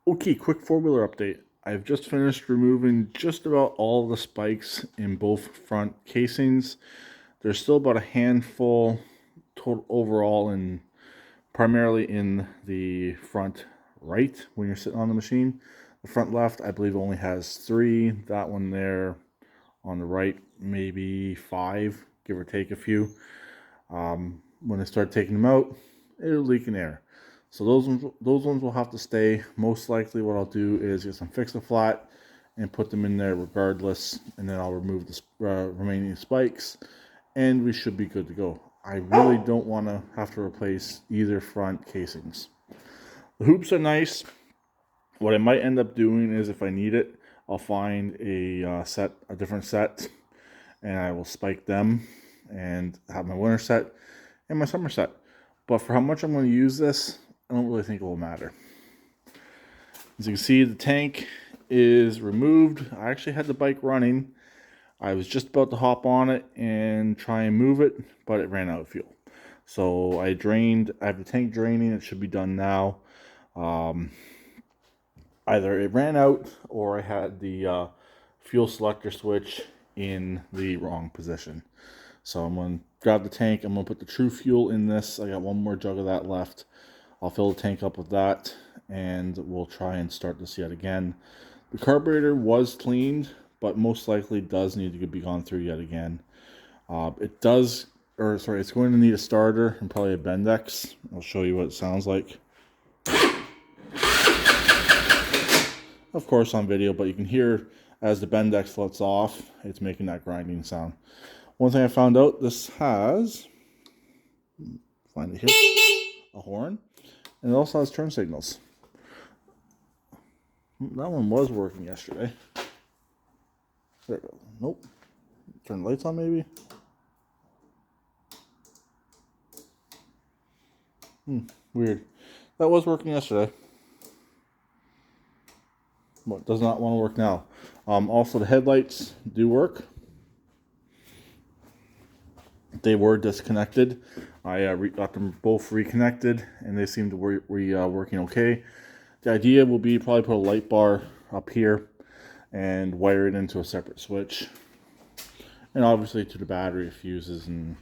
Okay, quick four-wheeler update. I've just finished removing just about all the spikes in both front casings. There's still about a handful total overall, and primarily in the front right when you're sitting on the machine. The front left, I believe, only has 3. That one there on the right, maybe 5, give or take a few. When I start taking them out, it'll leak in air. So those ones will have to stay. Most likely what I'll do is get some Fix-A-Flat and put them in there regardless, and then I'll remove the remaining spikes, and we should be good to go. I really don't want to have to replace either front casings. The hoops are nice. What I might end up doing is, if I need it, I'll find a different set, and I will spike them and have my winter set and my summer set. But for how much I'm going to use this, I don't really think it will matter. As you can see, the tank is removed. I actually had the bike running. I was just about to hop on it and try and move it, but it ran out of fuel. So I have the tank draining. It should be done now. Either it ran out or I had the fuel selector switch in the wrong position. So I'm going to grab the tank. I'm going to put the True Fuel in this. I got one more jug of that left. I'll fill the tank up with that, and we'll try and start this yet again. The carburetor was cleaned, but most likely does need to be gone through yet again. It's going to need a starter and probably a Bendix. I'll show you what it sounds like. Of course on video, but you can hear as the Bendix lets off, it's making that grinding sound. One thing I found out, this has, find it here, a horn, and it also has turn signals. That one was working yesterday. There it goes. Nope. Turn the lights on maybe. Weird. That was working yesterday, but does not want to work now. Also, the headlights do work. They were disconnected. I got them both reconnected, and they seem to be working okay. The idea will be probably put a light bar up here and wire it into a separate switch. And obviously to the battery, fuses, and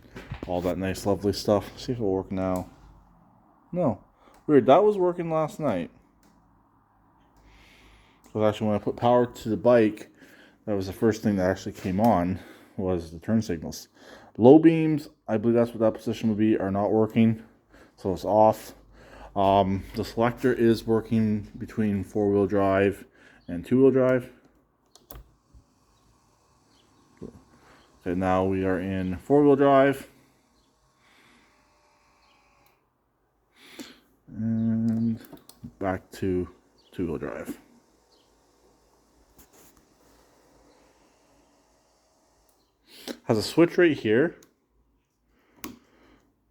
all that nice lovely stuff. See if it'll work now. No. Weird, that was working last night. So actually when I put power to the bike, that was the first thing that actually came on, was the turn signals. Low beams, I believe that's what that position would be, are not working. So it's off. The selector is working between 4-wheel drive and 2-wheel drive. Okay, now we are in 4-wheel drive. And back to 2-wheel drive. Has a switch right here.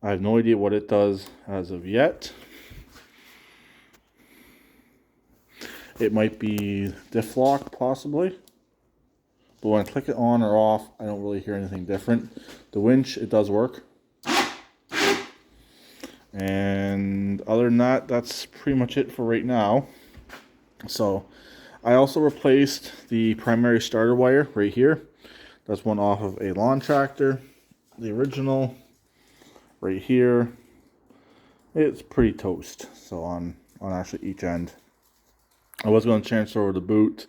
I have no idea what it does as of yet. It might be diff lock, possibly. But when I click it on or off, I don't really hear anything different. The winch, it does work. And other than that, that's pretty much it for right now. So I also replaced the primary starter wire right here. That's one off of a lawn tractor. The original right here, it's pretty toast. So on actually each end. I was going to transfer over the boot,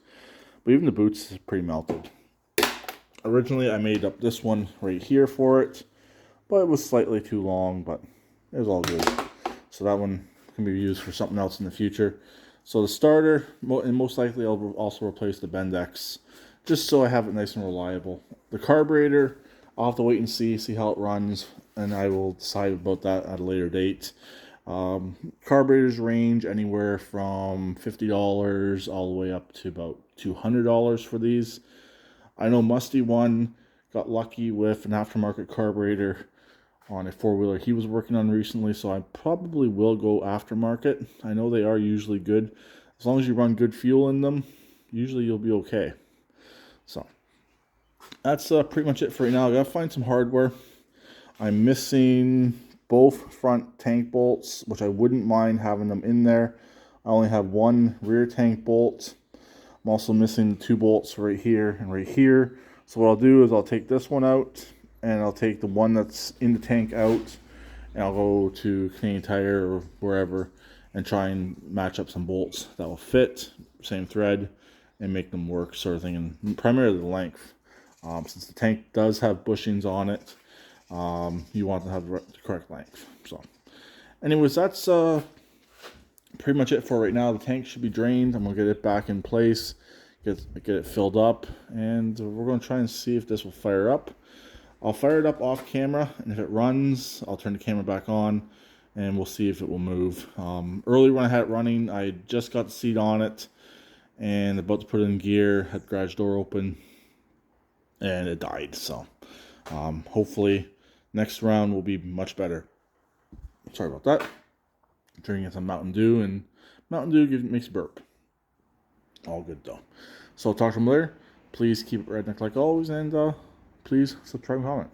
but even the boot's pretty melted. Originally I made up this one right here for it, but it was slightly too long, but it was all good. So that one can be used for something else in the future. So the starter, and most likely I'll also replace the Bendix, just so I have it nice and reliable. The carburetor, I'll have to wait and see how it runs, and I will decide about that at a later date. Carburetors range anywhere from $50 all the way up to about $200 for these. I know Musty One got lucky with an aftermarket carburetor on a 4-wheeler he was working on recently, so I probably will go aftermarket. I know they are usually good. As long as you run good fuel in them, usually you'll be okay. So that's pretty much it for right now. I gotta find some hardware. I'm missing both front tank bolts, which I wouldn't mind having them in there. I only have one rear tank bolt. I'm also missing the 2 bolts right here and right here. So what I'll do is I'll take this one out, and I'll take the one that's in the tank out, and I'll go to Canadian Tire or wherever and try and match up some bolts that will fit, same thread, and make them work, sort of thing, and primarily the length. Since the tank does have bushings on it, you want to have the correct length. So anyways, that's pretty much it for right now. The tank should be drained. I'm gonna get it back in place, get it filled up, and we're gonna try and see if this will fire up. I'll fire it up off camera, and if it runs, I'll turn the camera back on, and we'll see if it will move. Earlier when I had it running, I just got the seat on it, and about to put it in gear, had the garage door open, and it died. So hopefully next round will be much better. Sorry about that. Drinking some Mountain Dew, and Mountain Dew makes you burp. All good though. So talk to them later. Please keep it redneck like always, and please subscribe and comment.